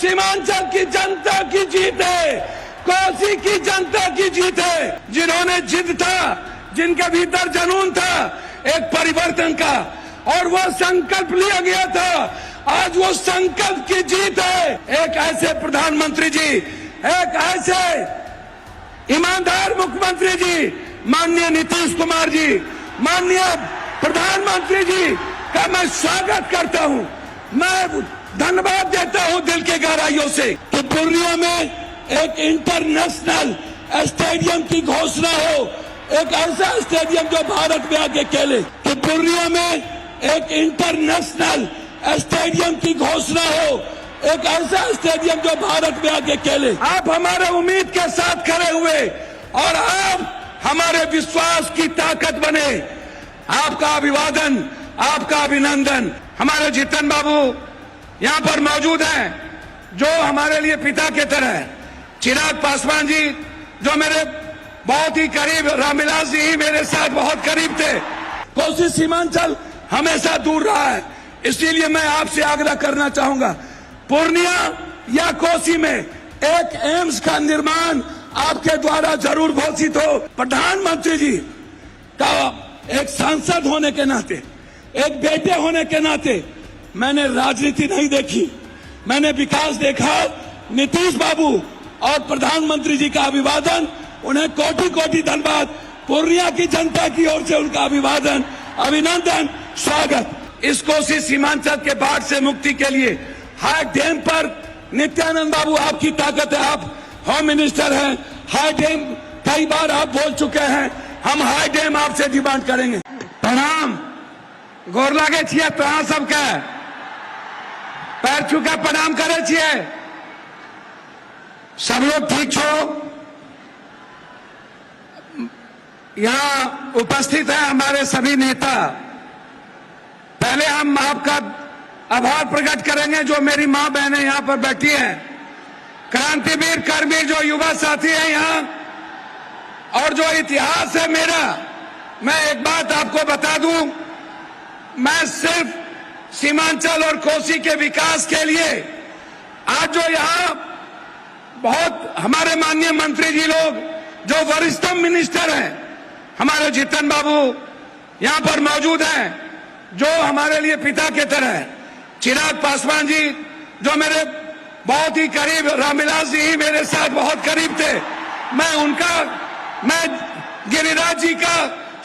सीमांचल की जनता की जीत है, कोसी की जनता की जीत है। जिन्होंने जिद था, जिनके भीतर जुनून था एक परिवर्तन का, और वो संकल्प लिया गया था, आज वो संकल्प की जीत है। एक ऐसे प्रधानमंत्री जी, एक ऐसे ईमानदार मुख्यमंत्री जी, माननीय नीतीश कुमार जी, माननीय प्रधानमंत्री जी का मैं स्वागत करता हूं। मैं धन्यवाद देता हूं दिल के गहराइयों से कि पूर्णिया में एक इंटरनेशनल स्टेडियम की घोषणा हो, एक ऐसा स्टेडियम जो भारत में आके खेले। कि पूर्णिया में एक इंटरनेशनल स्टेडियम की घोषणा हो, एक ऐसा स्टेडियम जो भारत में आके खेले। आप हमारे उम्मीद के साथ खड़े हुए और आप हमारे विश्वास की ताकत बने। आपका अभिवादन, आपका अभिनंदन। हमारे जीतन बाबू यहाँ पर मौजूद हैं, जो हमारे लिए पिता के तरह है। चिराग पासवान जी जो मेरे बहुत ही करीब, रामविलास जी ही मेरे साथ बहुत करीब थे। कोसी सीमांचल हमेशा दूर रहा है, इसीलिए मैं आपसे आग्रह करना चाहूंगा, पूर्णिया या कोसी में एक एम्स का निर्माण आपके द्वारा जरूर घोषित हो। प्रधानमंत्री जी का एक सांसद होने के नाते, एक बेटे होने के नाते मैंने राजनीति नहीं देखी, मैंने विकास देखा। नीतीश बाबू और प्रधानमंत्री जी का अभिवादन, उन्हें कोटि कोटि धन्यवाद। पूर्णिया की जनता की ओर से उनका अभिवादन, अभिनंदन, स्वागत। इस कोसी सीमांचल के बाढ़ से मुक्ति के लिए हाई डैम पर नित्यानंद बाबू आपकी ताकत है, आप होम मिनिस्टर हैं। हाई डैम कई बार आप बोल चुके हैं, हम हाई डैम आपसे डिमांड करेंगे। प्रणाम, गोर लागे छिए तोरा सबके, पैर छूके प्रणाम करे छिए। सब लोग ठीक छो? यहाँ उपस्थित है हमारे सभी नेता। पहले हम आपका आभार प्रकट करेंगे जो मेरी मां बहनें यहाँ पर बैठी हैं, क्रांतिवीर कर्मवीर जो युवा साथी हैं यहाँ, और जो इतिहास है मेरा। मैं एक बात आपको बता दूं, मैं सिर्फ सीमांचल और कोसी के विकास के लिए आज जो यहाँ बहुत हमारे माननीय मंत्री जी लोग जो वरिष्ठ मिनिस्टर हैं, हमारे जीतन बाबू यहाँ पर मौजूद हैं, जो हमारे लिए पिता के तरह है। चिराग पासवान जी जो मेरे बहुत ही करीब, रामविलास जी ही मेरे साथ बहुत करीब थे। मैं गिरिराज जी का,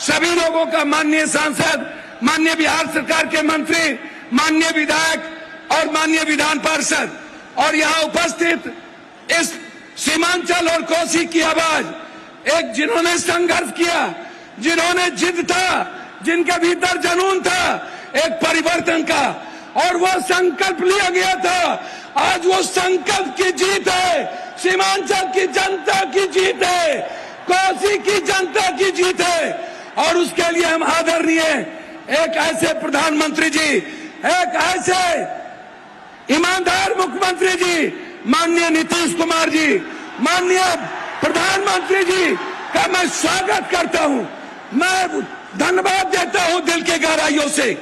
सभी लोगों का, माननीय सांसद, माननीय बिहार सरकार के मंत्री, माननीय विधायक और माननीय विधान पार्षद, और यहाँ उपस्थित इस सीमांचल और कोसी की आवाज, एक जिन्होंने संघर्ष किया, जिन्होंने जिद था, जिनके भीतर जुनून था एक परिवर्तन का, और वो संकल्प लिया गया था, आज वो संकल्प की जीत है। सीमांचल की जनता की जीत है, कोसी की जनता की जीत है। और उसके लिए हम आदरणीय एक ऐसे प्रधानमंत्री जी, एक ऐसे ईमानदार मुख्यमंत्री जी, माननीय नीतीश कुमार जी, माननीय प्रधानमंत्री जी का मैं स्वागत करता हूं। मैं धन्यवाद देता हूं दिल के गहराइयों से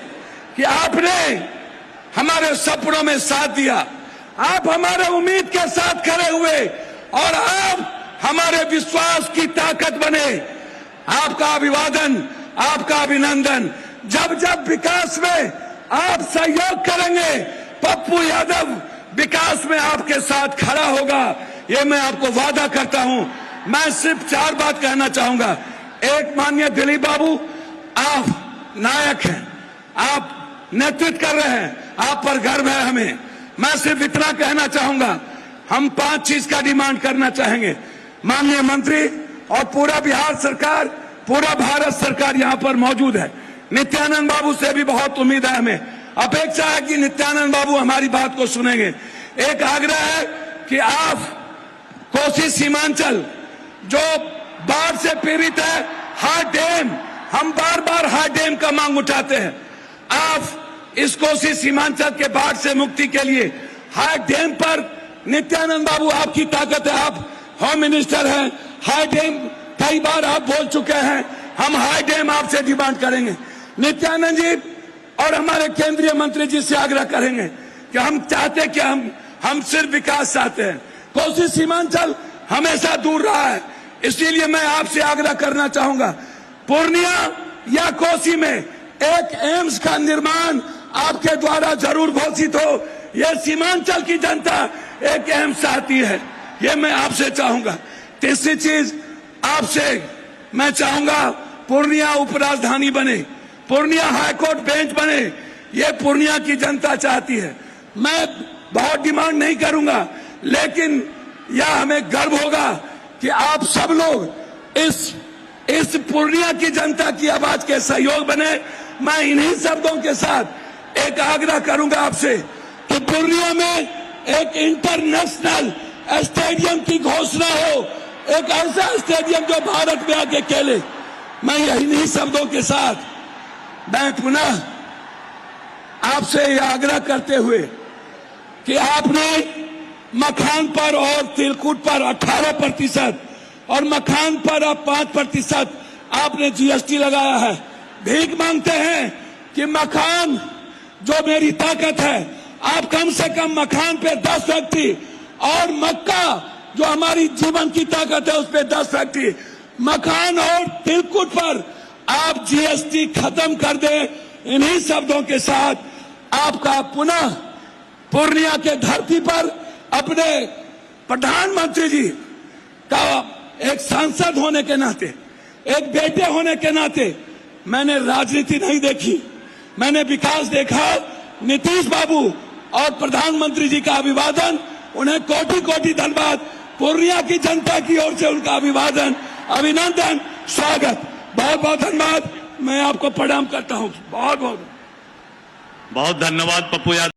कि आपने हमारे सपनों में साथ दिया, आप हमारे उम्मीद के साथ खड़े हुए और आप हमारे विश्वास की ताकत बने। आपका अभिवादन, आपका अभिनंदन। जब जब विकास में आप सहयोग करेंगे, पप्पू यादव विकास में आपके साथ खड़ा होगा, ये मैं आपको वादा करता हूं। मैं सिर्फ 4 बात कहना चाहूंगा। एक, माननीय दिलीप बाबू, आप नायक हैं, आप नेतृत्व कर रहे हैं, आप पर गर्व है हमें। मैं सिर्फ इतना कहना चाहूंगा, हम 5 चीज का डिमांड करना चाहेंगे। माननीय मंत्री और पूरा बिहार सरकार, पूरा भारत सरकार यहाँ पर मौजूद है। नित्यानंद बाबू से भी बहुत उम्मीद है, हमें अपेक्षा है कि नित्यानंद बाबू हमारी बात को सुनेंगे। एक आग्रह है कि आप कोसी सीमांचल जो बाढ़ से पीड़ित है, हाई डैम, हम बार बार हाई डैम का मांग उठाते हैं। आप इस कोसी सीमांचल के बाढ़ से मुक्ति के लिए हाई डैम पर, नित्यानंद बाबू आपकी ताकत है, आप होम मिनिस्टर हैं, हाई डैम कई बार आप बोल चुके हैं, हम हाई डैम आपसे डिमांड करेंगे। नित्यानंद जी और हमारे केंद्रीय मंत्री जी से आग्रह करेंगे कि हम चाहते कि हम हम सिर्फ विकास चाहते हैं। कोसी सीमांचल हमेशा दूर रहा है, इसीलिए मैं आपसे आग्रह करना चाहूंगा, पूर्णिया या कोसी में एक एम्स का निर्माण आपके द्वारा जरूर घोषित हो। यह सीमांचल की जनता एक एम्स चाहती है, ये मैं आपसे चाहूंगा। तीसरी चीज आपसे मैं चाहूंगा, पूर्णिया उपराजधानी बने, पूर्णिया हाईकोर्ट बेंच बने, ये पूर्णिया की जनता चाहती है। मैं बहुत डिमांड नहीं करूंगा, लेकिन यह हमें गर्व होगा कि आप सब लोग इस पूर्णिया की जनता की आवाज के सहयोग बने। मैं इन्हीं शब्दों के साथ एक आग्रह करूंगा आपसे कि पूर्णिया में एक इंटरनेशनल स्टेडियम की घोषणा हो, एक ऐसा स्टेडियम जो भारत में आके खेले। मैं इन्हीं शब्दों के साथ मैं पुनः आपसे यह आग्रह करते हुए कि आपने मखान पर और तिलकुट पर 18% और मखान पर अब 5% आपने जीएसटी लगाया है। भीख मांगते हैं कि मखान जो मेरी ताकत है, आप कम से कम मखान पे 10 फैक्ट्री और मक्का जो हमारी जीवन की ताकत है उस पे 10 फैक्ट्री, मखान और तिलकुट पर आप जीएसटी खत्म कर दें। इन्हीं शब्दों के साथ आपका पुनः पूर्णिया के धरती पर अपने प्रधानमंत्री जी का एक सांसद होने के नाते, एक बेटे होने के नाते, मैंने राजनीति नहीं देखी, मैंने विकास देखा। नीतीश बाबू और प्रधानमंत्री जी का अभिवादन, उन्हें कोटि कोटि धन्यवाद। पूर्णिया की जनता की ओर से उनका अभिवादन, अभिनंदन, स्वागत, बहुत बहुत धन्यवाद। मैं आपको प्रणाम करता हूँ। बहुत बहुत धन्यवाद पप्पू यादव।